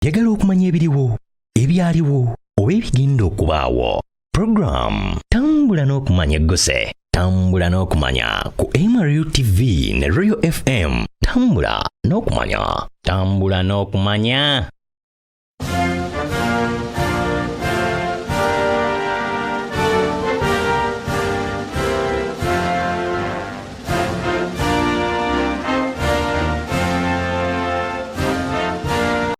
Yagala okumanya ebiriwo, ebyaliwo, oba ebigenda okubaawo. Program Tambula n'okumanya eggose. Tambula n'okumanya ku MRU TV ne Royal FM. Tambula n'okumanya. Tambula n'okumanya.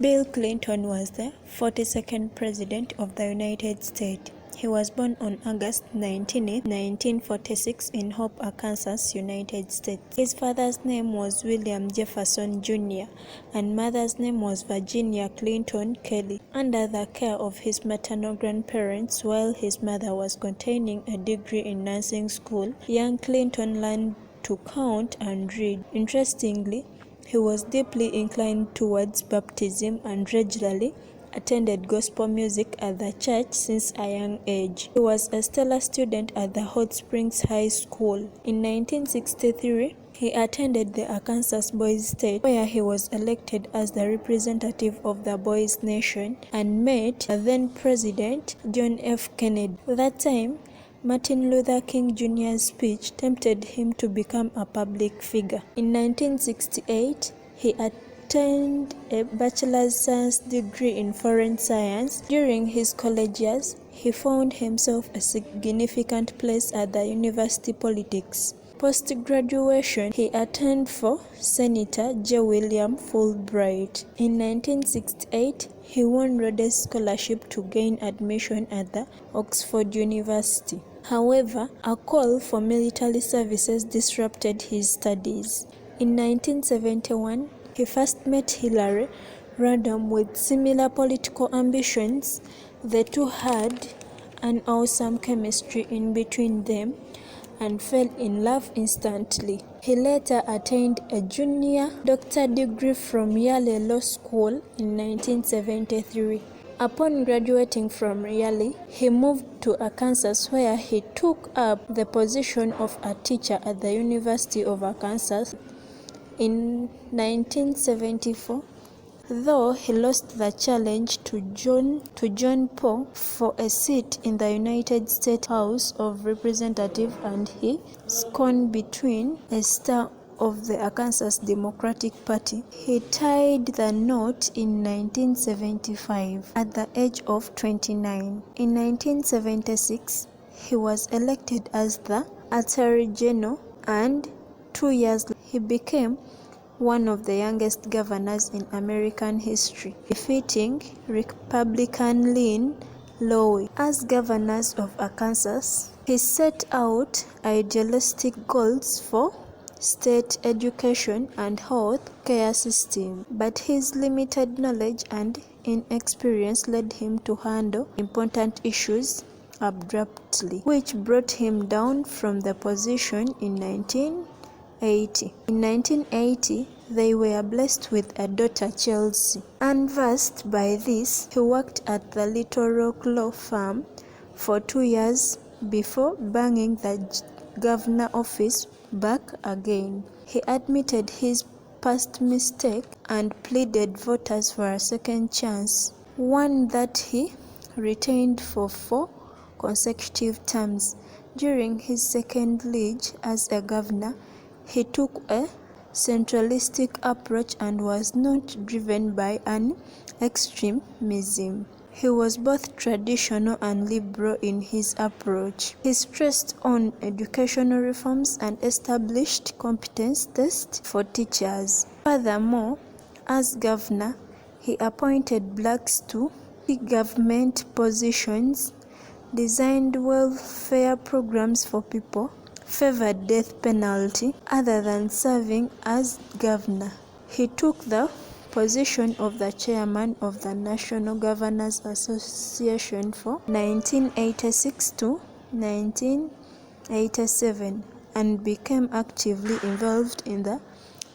Bill Clinton was the 42nd President of the United States. He was born on August 19, 1946 in Hope, Arkansas, United States. His father's name was William Jefferson Jr. and mother's name was Virginia Clinton Kelly. Under the care of his maternal grandparents while his mother was continuing a degree in nursing school, young Clinton learned to count and read. Interestingly, he was deeply inclined towards baptism and regularly attended gospel music at the church since a young age. He was a stellar student at the Hot Springs High School. In 1963, he attended the Arkansas Boys State, where he was elected as the representative of the Boys Nation and met the then President John F. Kennedy. At that time, Martin Luther King Jr.'s speech tempted him to become a public figure. In 1968, he attained a bachelor's science degree in foreign science. During his college years, he found himself a significant place at the university politics. Post-graduation, he attended for Senator J. William Fulbright. In 1968, he won Rhodes Scholarship to gain admission at the Oxford University. However, a call for military services disrupted his studies. In 1971, he first met Hillary Rodham with similar political ambitions. The two had an awesome chemistry in between them and fell in love instantly. He later attained a junior doctor degree from Yale Law School in 1973. Upon graduating from Yale, he moved to Arkansas, where he took up the position of a teacher at the University of Arkansas. In 1974, though he lost the challenge to John Paul for a seat in the United States House of Representatives, and he scorned between a star of the Arkansas Democratic Party. He tied the knot in 1975 at the age of 29. In 1976, he was elected as the Attorney General, and 2 years later, he became one of the youngest governors in American history, defeating Republican Lynn Lowe. As governors of Arkansas, he set out idealistic goals for state education and health care system, but his limited knowledge and inexperience led him to handle important issues abruptly, which brought him down from the position in 1980. In 1980, they were blessed with a daughter, Chelsea. Unversed by this, he worked at the Little Rock Law Firm for 2 years before banging the governor office back again. He admitted his past mistake and pleaded voters for a second chance, one that he retained for 4 consecutive terms. During his second league as a governor, he took a centralistic approach and was not driven by an extremism. He was both traditional and liberal in his approach. He stressed on educational reforms and established competence tests for teachers. Furthermore, as governor, he appointed blacks to key government positions, designed welfare programs for people, favored death penalty. Other than serving as governor, he took the position of the chairman of the National Governors Association for 1986 to 1987 and became actively involved in the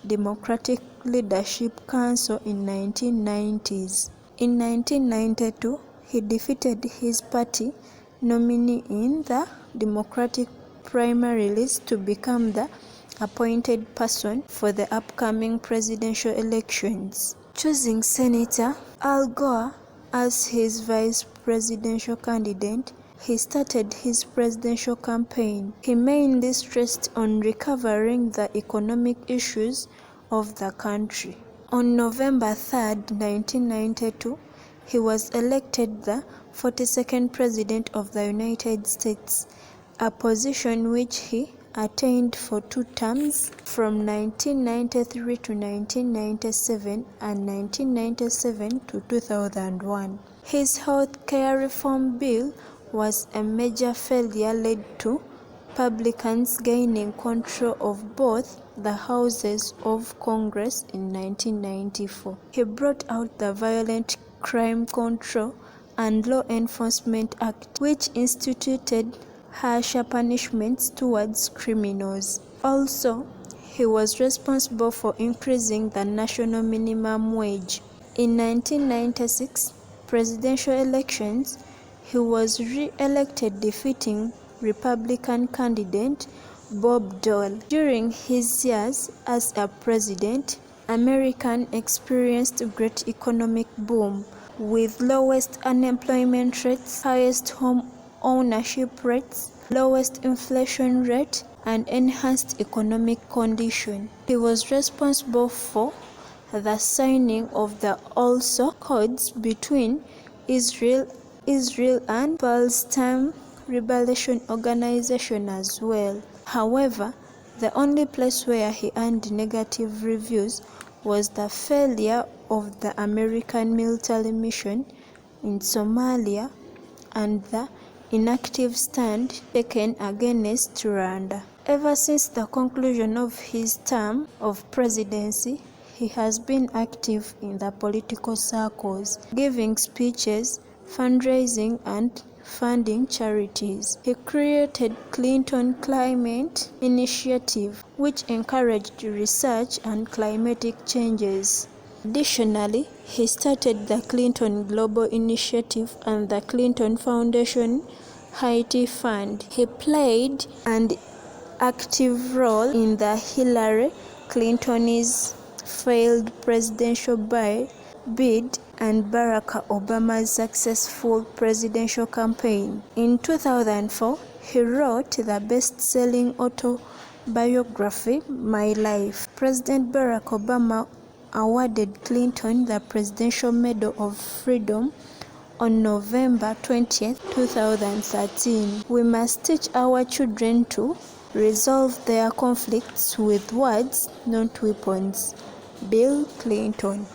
Democratic Leadership Council in 1990s. In 1992, he defeated his party nominee in the Democratic primary list to become the appointed person for the upcoming presidential elections. choosing Senator Al Gore as his vice presidential candidate, he started his presidential campaign. He mainly stressed on recovering the economic issues of the country. On November 3, 1992, he was elected the 42nd President of the United States, a position which he attained for 2 terms from 1993 to 1997 and 1997 to 2001. His health care reform bill was a major failure led to Republicans gaining control of both the houses of Congress in 1994. He brought out the Violent Crime Control and Law Enforcement Act, which instituted harsher punishments towards criminals. Also, he was responsible for increasing the national minimum wage. In 1996 presidential elections, he was re-elected, defeating Republican candidate Bob Dole. During his years as a president, America experienced a great economic boom, with lowest unemployment rates, highest home ownership rates, lowest inflation rate, and enhanced economic condition. He was responsible for the signing of the Oslo Accords between Israel and Palestine Liberation Organization as well. However, the only place where he earned negative reviews was the failure of the American military mission in Somalia and the inactive stand taken against Rwanda. Ever since the conclusion of his term of presidency, he has been active in the political circles, giving speeches, fundraising, and funding charities. He created Clinton Climate Initiative, which encouraged research on climatic changes. Additionally, he started the Clinton Global Initiative and the Clinton Foundation Haiti Fund. He played an active role in the Hillary Clinton's failed presidential bid and Barack Obama's successful presidential campaign. In 2004, he wrote the best-selling autobiography, My Life. President Barack Obama awarded Clinton the Presidential Medal of Freedom on November 20, 2013. We must teach our children to resolve their conflicts with words, not weapons. Bill Clinton.